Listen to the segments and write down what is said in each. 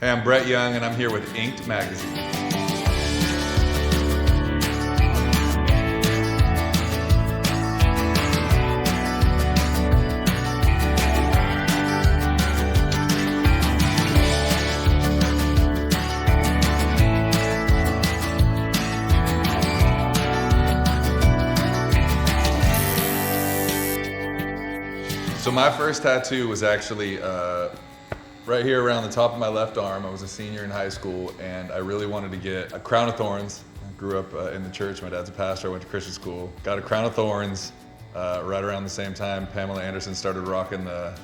Hey, I'm Brett Young, and I'm here with Inked Magazine. So my first tattoo was actually right here around the top of my left arm. I was a senior in high school, and I really wanted to get a crown of thorns. I grew up in the church. My dad's a pastor. I went to Christian school. Got a crown of thorns right around the same time Pamela Anderson started rocking the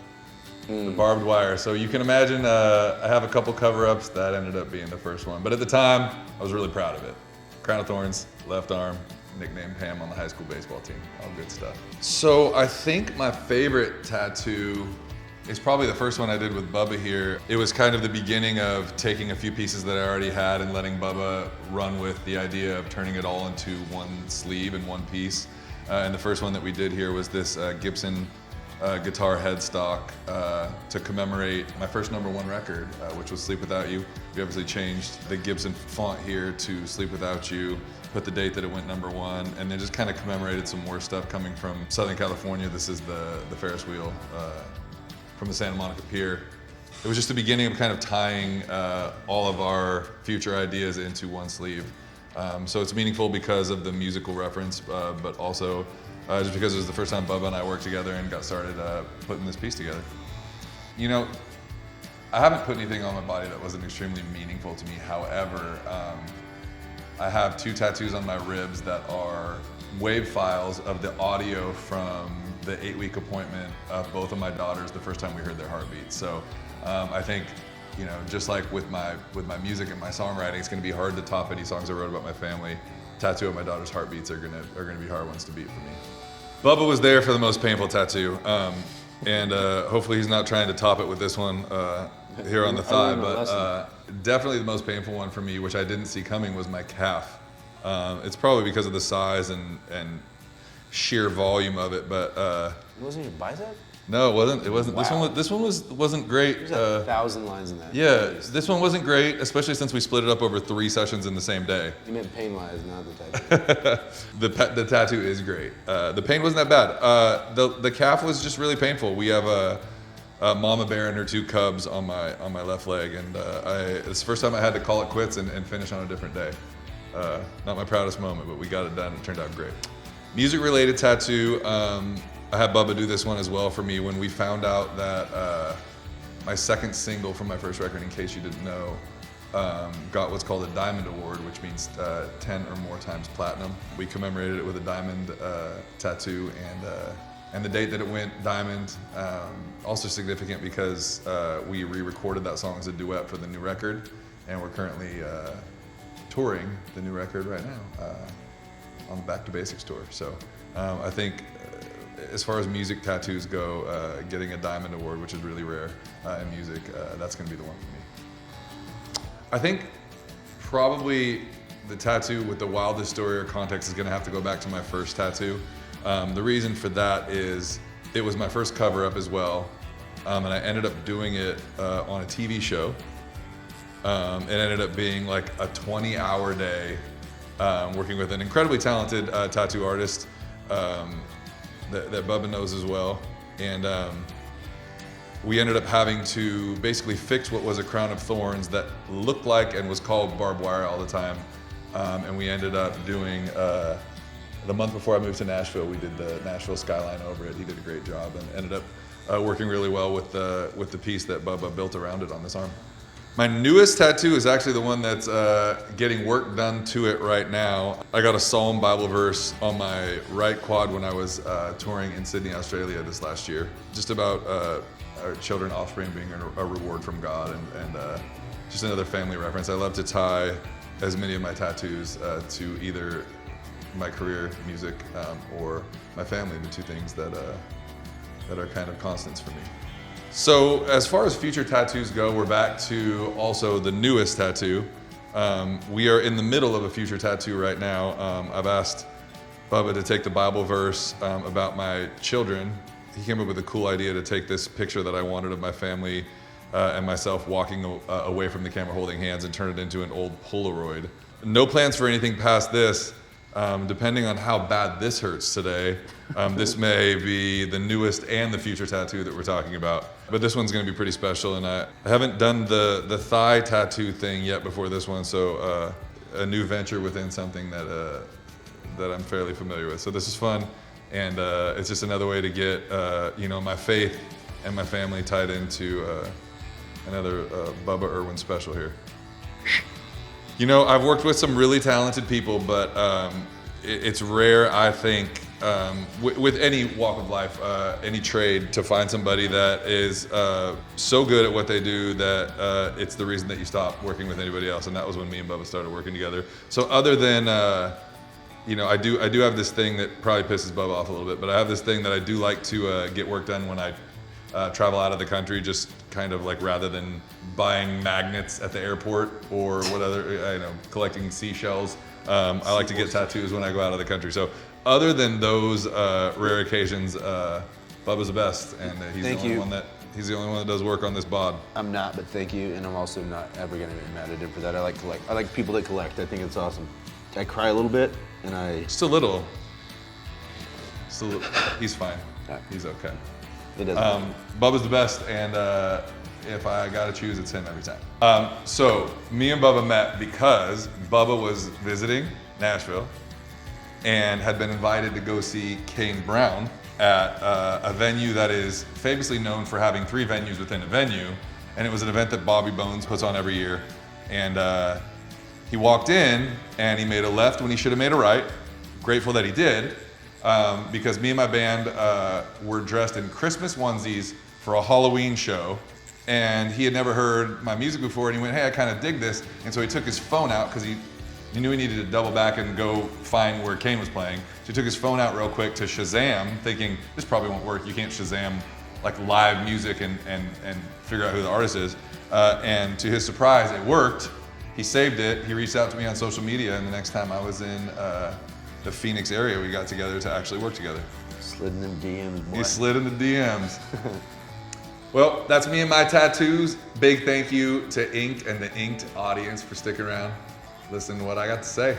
barbed wire. So you can imagine I have a couple cover-ups. That ended up being the first one. But at the time, I was really proud of it. Crown of thorns, left arm, nicknamed Pam on the high school baseball team. All good stuff. So I think my favorite tattoo is probably the first one I did with Bubba here. It was kind of the beginning of taking a few pieces that I already had and letting Bubba run with the idea of turning it all into one sleeve and one piece. And the first one that we did here was this Gibson guitar headstock to commemorate my first #1 record, which was Sleep Without You. We obviously changed the Gibson font here to Sleep Without You, put the date that it went #1, and then just kind of commemorated some more stuff coming from Southern California. This is the Ferris wheel from the Santa Monica Pier. It was just the beginning of kind of tying all of our future ideas into one sleeve. So it's meaningful because of the musical reference, but also just because it was the first time Bubba and I worked together and got started putting this piece together. You know, I haven't put anything on my body that wasn't extremely meaningful to me. However, I have 2 tattoos on my ribs that are WAV files of the audio from the 8-week appointment of both of my daughters the first time we heard their heartbeats. So I think, you know, just like with my music and my songwriting, it's gonna be hard to top any songs I wrote about my family. Tattoo of my daughter's heartbeats are gonna be hard ones to beat for me. Bubba was there for the most painful tattoo, and hopefully he's not trying to top it with this one here on the thigh, but definitely the most painful one for me, which I didn't see coming, was my calf. It's probably because of the size and sheer volume of it, but It wasn't your bicep? no, it wasn't. It wasn't. Wow. This one wasn't great. There's 1,000 lines in that. Yeah, this one wasn't great, especially since we split it up over 3 sessions in the same day. You meant pain-wise, not the tattoo. The tattoo is great. The pain wasn't that bad. The calf was just really painful. We have a mama bear and her 2 cubs on my left leg, and it's the first time I had to call it quits and finish on a different day. Not my proudest moment, but we got it done. It turned out great. Music-related tattoo. I had Bubba do this one as well for me when we found out that my second single from my first record, In Case You Didn't Know, got what's called a Diamond Award, which means 10 or more times platinum. We commemorated it with a diamond tattoo, and the date that it went diamond, also significant because we re-recorded that song as a duet for the new record, and we're currently touring the new record right now on the Back to Basics tour. So I think as far as music tattoos go, getting a Diamond Award, which is really rare in music, that's gonna be the one for me. I think probably the tattoo with the wildest story or context is gonna have to go back to my first tattoo. The reason for that is it was my first cover-up as well, and I ended up doing it on a TV show. It ended up being like a 20-hour day working with an incredibly talented tattoo artist that Bubba knows as well. And we ended up having to basically fix what was a crown of thorns that looked like and was called barbed wire all the time. And we ended up doing, the month before I moved to Nashville, we did the Nashville skyline over it. He did a great job and ended up working really well with the piece that Bubba built around it on this arm. My newest tattoo is actually the one that's getting work done to it right now. I got a Psalm Bible verse on my right quad when I was touring in Sydney, Australia this last year. Just about our children, offspring being a reward from God, and just another family reference. I love to tie as many of my tattoos to either my career, music, or my family, the 2 things that are kind of constants for me. So as far as future tattoos go, we're back to also the newest tattoo. We are in the middle of a future tattoo right now. I've asked Bubba to take the Bible verse about my children. He came up with a cool idea to take this picture that I wanted of my family and myself walking away from the camera holding hands and turn it into an old Polaroid. No plans for anything past this. Depending on how bad this hurts today, this may be the newest and the future tattoo that we're talking about. But this one's gonna be pretty special, and I haven't done the thigh tattoo thing yet before this one, so a new venture within something that I'm fairly familiar with. So this is fun, and it's just another way to get my faith and my family tied into another Bubba Irwin special here. You know, I've worked with some really talented people, but it's rare, I think, with any walk of life, any trade, to find somebody that is so good at what they do that it's the reason that you stop working with anybody else. And that was when me and Bubba started working together. So other than, I do have this thing that probably pisses Bubba off a little bit, but I have this thing that I do like to get work done when I travel out of the country, just kind of like rather than buying magnets at the airport or what other, collecting seashells. I like to get tattoos when I go out of the country. So other than those rare occasions, Bubba's the best, and he's the only one that does work on this bod. I'm not, but thank you, and I'm also not ever gonna get mad at him for that. I like people that collect. I think it's awesome. I cry a little bit, and Just a little. He's fine. He's okay. It doesn't. Bubba's the best, and if I gotta choose, it's him every time. So me and Bubba met because Bubba was visiting Nashville and had been invited to go see Kane Brown at a venue that is famously known for having 3 venues within a venue, and it was an event that Bobby Bones puts on every year. And he walked in and he made a left when he should have made a right. Grateful that he did. Because me and my band were dressed in Christmas onesies for a Halloween show, and he had never heard my music before, and he went, hey, I kind of dig this. And so he took his phone out because he knew he needed to double back and go find where Kane was playing. So he took his phone out real quick to Shazam, thinking this probably won't work. You can't Shazam like live music and figure out who the artist is. And to his surprise, it worked. He saved it. He reached out to me on social media, and the next time I was in the Phoenix area, we got together to actually work together. Slid in them DMs, boy. He slid in the DMs. Well, that's me and my tattoos. Big thank you to Inked and the Inked audience for sticking around. Listen to what I got to say.